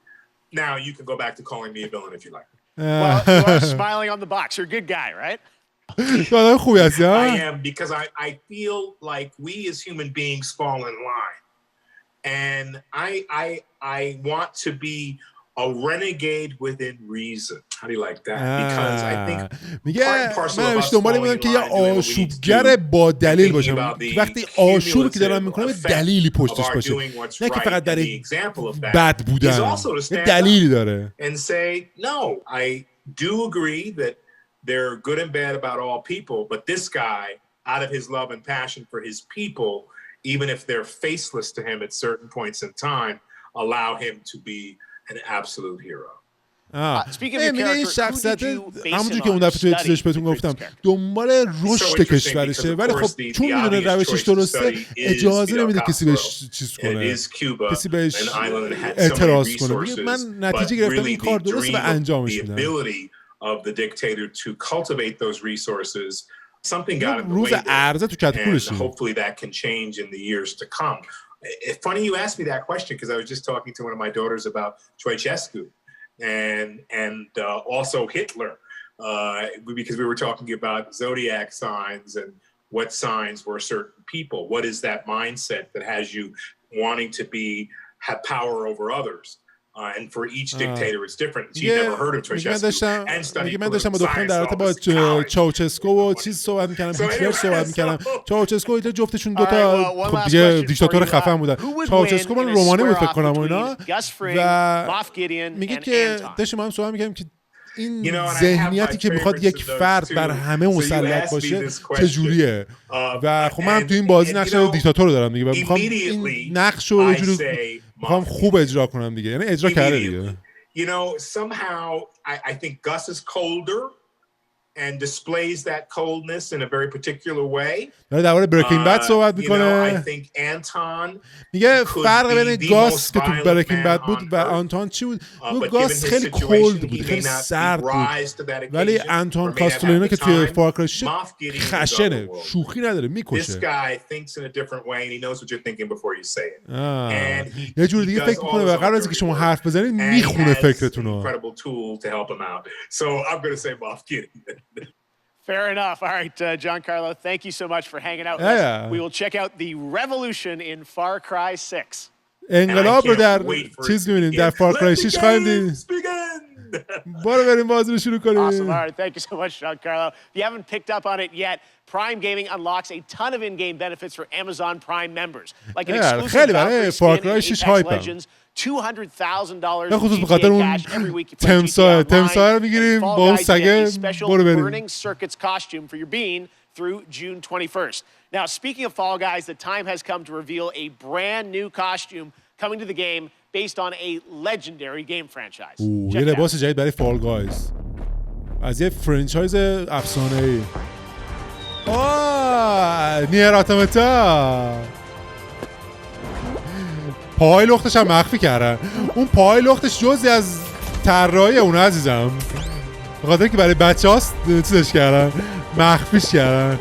Now you can go back to calling me a villain if you like. Well, you are smiling on the box. You're a good guy, right? آدم خوبی هستی ها؟ I am because I feel like we as human beings fall in line. And I want to be a renegade within reason. How do you like that? Because I think میگه من همیشه دنبال می‌کنم که یه آشوبگر با دلیل باشم. وقتی آشوبی که دارم میکنم دلیلی پشتش باشه، نه که فقط برای بد بودن. یه دلیلی داره. And say no, I do agree that there are good and bad about all people, but this guy, out of his love and passion for his people, even if they're faceless to him at certain points in time, allow him to be an absolute hero. میگه این شخصیت همونجور که اون دفعه توی چیزش بهتون گفتم دنبال رشد کشورشه، ولی خب چون میدونه روشش درسته اجازه نمیده کسی بهش چیز کنه، کسی بهش اعتراض کنه. میگه من نتیجه گرفتم این کار درست و انجامش میدم. روز عرضه تو کتکولشه. Hopefully that can change in the years to come. It's funny you asked me that question because I was just talking to one of my daughters about Ceausescu and also Hitler because we were talking about zodiac signs and what signs were certain people. What is that mindset that has you wanting to have power over others? And for each dictator it's different. She never heard of Ceausescu and studied من داشتم با دخترم در رابطه با چاوچسکو و چیز صحبت می‌کردم، هیتلر صحبت می‌کردم. چاوچسکو هیتلر جفتشون دو تا دیگه دیکتاتور خفن بودن. چاوچسکو من رومانی بود فکر کنم اینا و میگه که داشتم با هم صحبت می‌کردیم که این ذهنیتی که میخواد یک فرد بر همه مسلط باشه چجوریه و خب من تو این بازی نقش دیکتاتور رو دارم دیگه و میخوام این نقش رو یه جوری میخوام خوب اجرا کنم دیگه، یعنی اجرا کرده دیگه. You know, somehow I think Gus is colder and displays that coldness in a very particular way. داره درباره بریکینگ بد صحبت میکنه. میگه فرق بین گاس که تو بریکینگ بد بود و آنتون چی بود؟ گاس خیلی کولد بود، خیلی سرد بود، ولی آنتون کاستلینو که توی فار کرای 6 خشنه، شوخی نداره، میکشه. یه جور دیگه فکر میکنه و قبل از اینکه شما حرف بزنید میخونه فکرتونو. Fair enough. All right, Giancarlo, thank you so much for hanging out with us. We will check out the revolution in Far Cry 6. انقلاب رو در چیز می‌بینیم، در فار کرای 6 خواهیم دید. برو بریم بازی رو شروع کنیم. Awesome. All right, thank you so much, Giancarlo. If you haven't picked up on it yet, Prime Gaming unlocks a ton of in-game benefits for Amazon Prime members, like an exclusive Valkyrie skin in Apex Legends, $200,000 cash every week you play GTA Online, and Fall Guys get a special Burning Circuits costume for your bean through June 21st. Now, speaking of Fall Guys, the time has come to reveal a brand new costume coming to the game based on a legendary game franchise. یه لباس جدید برای فال گایز از یه فرانچایز افسانه‌ای. نیر اتوماتا پاهای لختش هم مخفی کردن. اون پاهای لختش جزئی از طراحی اون عزیزم، به خاطر که برای بچه‌هاست چیزش کردن، مخفیش کردن.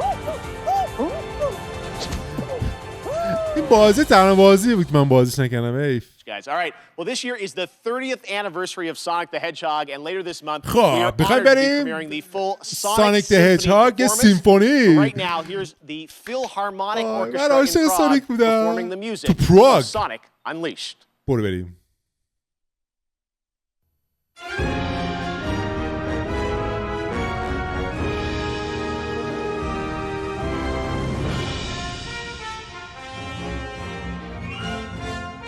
این بازی تنها بازی بود که من بازیش نکردم. حیف. Guys, all right. Well, this year is the 30th anniversary of Sonic the Hedgehog, and later this month we are honored to be premiering the full Sonic the Hedgehog Symphony. Right now, here's the Philharmonic Orchestra in Prague performing the music of Sonic Unleashed. برو بریم.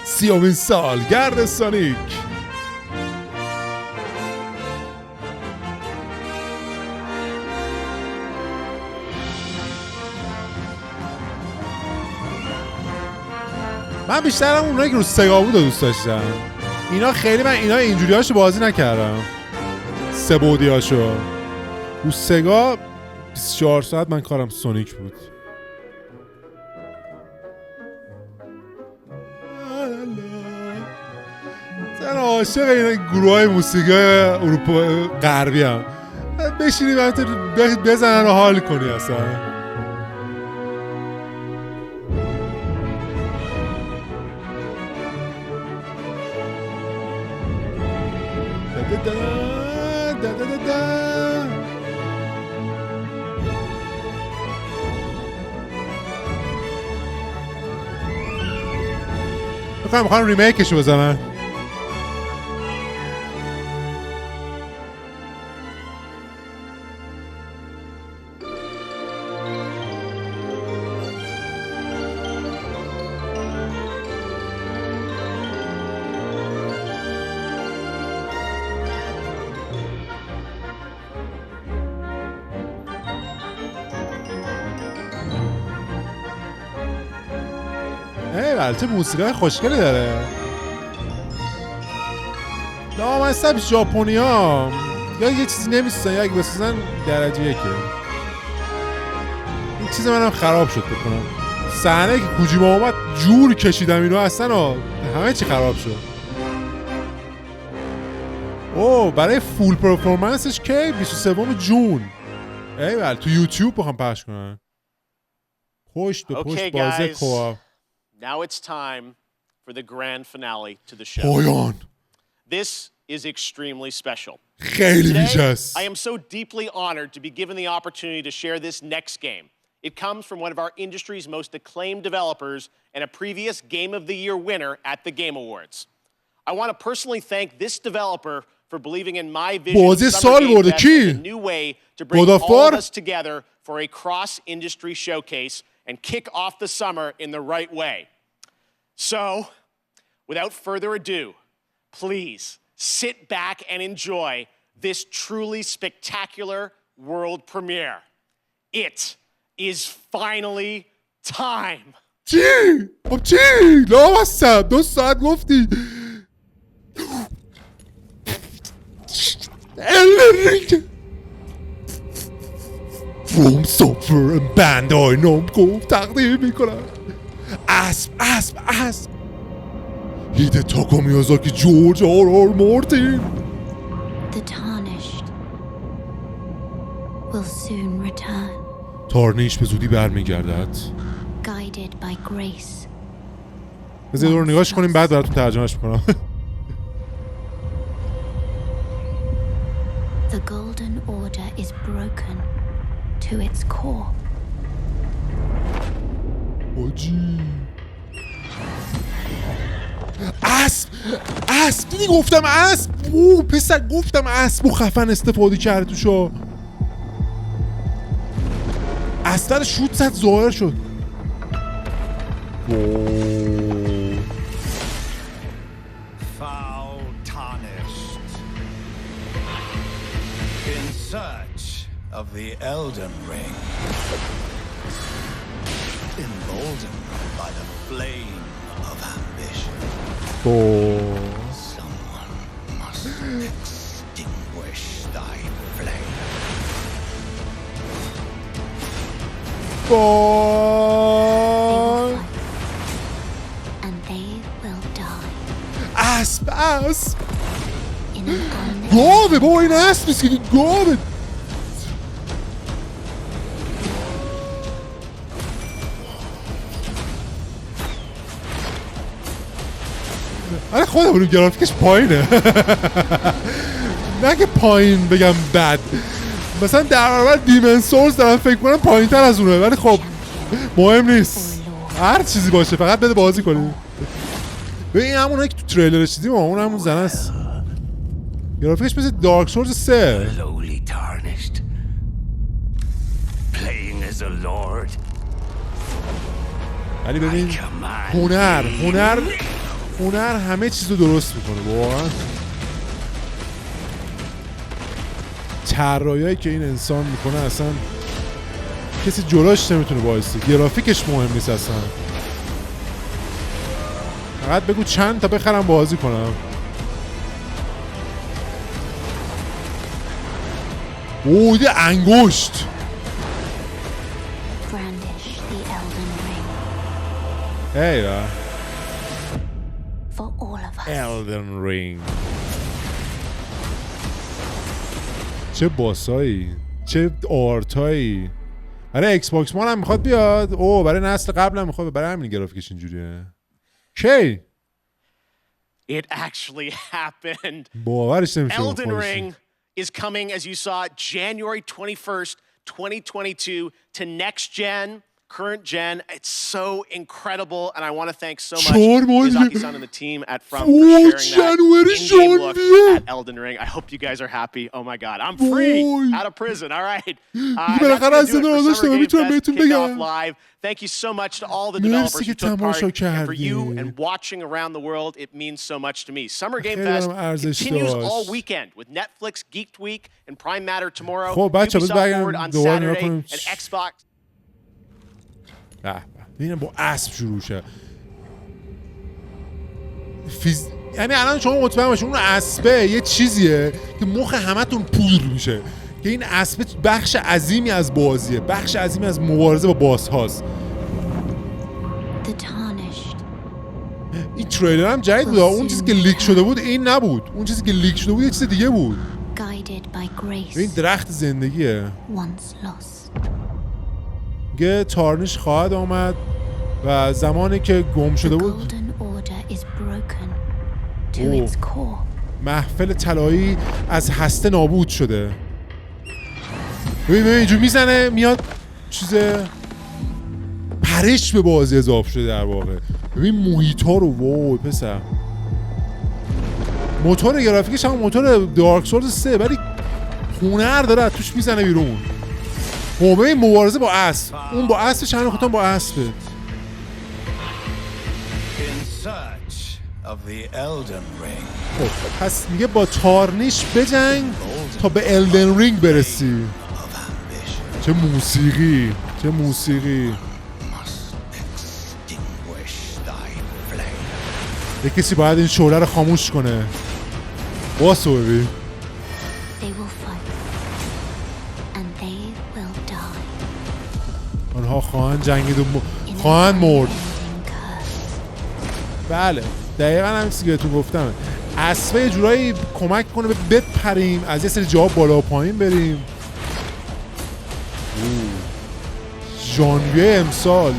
سیومین سالگرد سونیک. من بیشترم اونایی که رو سگا بود دوست داشتم. اینا خیلی من اینا اینجوری هاشو بازی نکردم. سه بعدی هاشو. رو سگا 24 ساعت من کارم سونیک بود. من عاشق این گروه های موسیقی اروپا غربی هم. بشینی بزنن و حال کنی اصلا. میخوام ریمیکشو بزنن. البته موسیقی خوشگلی داره. لامصب ژاپنی‌ها یا یه چیزی نمی‌سازن یا اگه بسازن درجه یکه. این چیز منم خراب شد بکنم. صحنه که کوجیما اومد جور کشیدم اینو اصلا همه چی خراب شد. اوه برای فول پرفورمنسش کی 23 جون. ایول تو یوتیوب بخوام پخش کنن. پشت به پشت بازی کوتاه. Now it's time for the grand finale to the show. پایان. This is extremely special. خیلی ویژه است. I am so deeply honored to be given the opportunity to share this next game. It comes from one of our industry's most acclaimed developers and a previous Game of the Year winner at the Game Awards. I want to personally thank this developer for believing in my vision of Summer Game Fest as a new way to bring all of us together for a cross-industry showcase and kick off the summer in the right way. So, without further ado, please sit back and enjoy this truly spectacular world premiere. It is finally time. چی؟ خب چی؟ لامصب 2 ساعت گفتی. فروم سافر بندهای نام گفت تقدیم میکنم. اسب هیدتاکا میازاکی جورج آر مارتین. The tarnished will soon return. تارنیش به زودی برمیگردد. Guided by grace. بذار رو نگاش کنیم بعد براتون ترجمهش میکنم. The golden order is broken to its core. اوجی اسب دیدی گفتم اسب. او پسر گفتم اسب و خفن استفاده کرد توشو. اصلا شوت زد ظاهر شد. Foul tarnished. In search of the Elden Ring. Emboldened by the flame of ambition. Someone must extinguish thy flame. And they will die. اسب گاوه بابا این اسب نیست که گاوه. آره خودمون گرافیکش پایینه. نه که پایین بگم بد، مثلا در برابر دیمن سورس دارم فکر کنم پایین تر از اونه، ولی خب مهم نیست، هر چیزی باشه فقط بده بازی کنیم. این همونه که تو تریلرش دیدیم، اون همون زنه است. گرافیکش مثل دارک سورس 3. ولی ببین هنر همه چیز رو درست میکنه واقعا. طراحیایی که این انسان میکنه اصلا کسی جلوش نمیتونه وایسه. گرافیکش مهم نیست اصلا، فقط بگو چند تا بخرم بازی کنم. اوه ده انگشت. ایوه Elden Ring. چه باسایی، چه آرتایی. برای ایکس باکس ما هم میخواد بیاد. اوه برای نسل قبل هم میخواد، برای همین گرافیکش اینجوریه. کی؟ It actually happened. باورش نمیشه. Elden Ring is coming, as you saw, January 21st, 2022 to next gen, current gen. It's so incredible, and I want to thank so much Izaki-san and the team at From for sharing that in-game look at Elden Ring. I hope you guys are happy. Oh my god, I'm free out of prison. All right. That's gonna do it for Summer Game Fest Kickoff Live. Thank you so much to all the developers who took part, and for you and watching around the world. It means so much to me. Summer Game Fest continues all weekend with Netflix Geeked Week and Prime Matter tomorrow. Ubisoft Forward on Saturday and Xbox. ببینم با اسب شروع شه. یعنی الان شما مطمئن باشید اون اسبه یه چیزیه که مخ همتون پودر میشه که این اسب بخش عظیمی از بازیه، بخش عظیمی از مبارزه با باس هاست. این تریلر هم جدید بود. اون چیزی که لیک شده بود این نبود. اون چیزی که لیک شده بود یه چیز دیگه بود. این درخت زندگیه. گه تارنیش خواهد آمد و زمانی که گم شده بود محفل طلایی از هسته نابود شده. ببین اینجور میزنه میاد چیز پرش به بازی اضافه شده در واقع. ببین محیط ها رو وای پسر. موتور گرافیکش هم موتور دارک سورس 3 ولی هنر داره توش میزنه بیرون. ببین مبارزه با اسب، اون با اسبش همین خودم با اسبه. خب پس میگه با تارنیش بجنگ تا به الدن رینگ برسی. چه موسیقی، چه موسیقی. یه کسی باید این شعله رو خاموش کنه. باسو ببین. آنها خواهند جنگید و خواهند مرد. بله دقیقا همین چیزی که تو گفتم. اسبه یه جورایی کمک کنه به بپریم از یه سری جاها بالا و پایین بریم. ژانویه امسال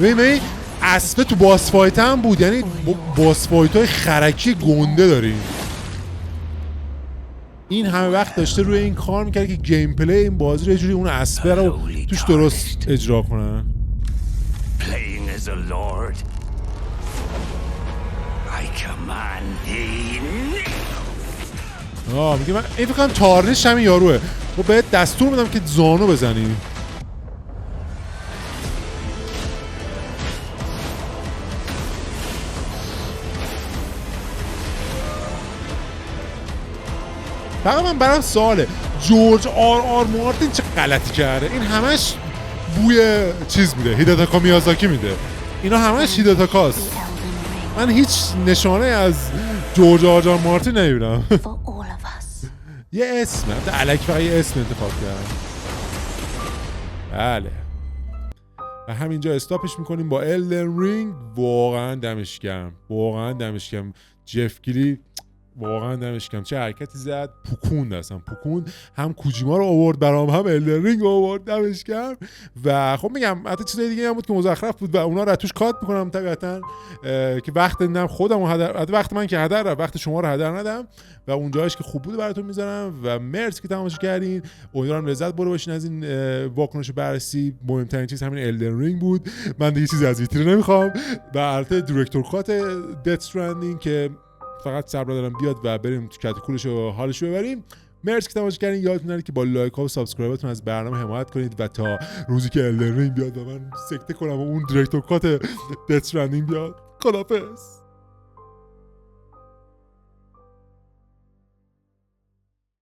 ببین اسبه تو باس فایت هم بود. یعنی باس فایت های خرکی گنده داریم. این همه وقت داشته روی این کار میکرد که گیم پلی این بازی رو یه جوری اون اسبه رو توش درست اجرا کنن. میگه من این فکرم تارنیش همین یاروه. و بهت دستور میدم که زانو بزنی. فقط من برام سواله جورج آر مارتین چه غلطی کرده؟ این همش بوی چیز میده، هیداتاکا میازاکی میده. اینا همش هیداتاکاست. من هیچ نشانه از جورج آر مارتین نمیبینم. یه اسم الکی فقط یه اسم انتخاب کردم. بله و همینجا استاپش میکنیم با الدن رینگ. واقعا دمش گرم، واقعا دمش گرم. جف گیلی واقعا دمش گرم، چه حرکتی زد، پوکوند اصلا پوکوند، هم کوجیما رو آورد برام، هم الدن رینگ رو آورد، دمش گرم. و خب میگم حتی چیزای دیگه هم بود که مزخرف بود و اونا رو توش کات میکنم طبیعتا که وقت نم خودم هدر، وقت من که هدر رفت، وقت شما رو هدر ندم و اون جایش که خوب بود براتون میذارم. و مرسی که تماشا کردین، امیدوارم لذت برده باشین از این واکنش بررسی. مهمترین چیز همین الدن رینگ بود، من دیگه چیزی از ویتری نمیخوام. و البته دایرکتور کات دت استرندینگ که فقط صبر دارم بیاد و بریم تو کاتکولش و حالش رو ببریم. مرسی که تماشا کردین، یادتون نره که با لایک ها و سابسکرایبتون از برنامه حمایت کنید و تا روزی که الدن رینگ بیاد و من سکته کنم و اون دایرکتور کات دت استرندینگ بیاد. خدافظ.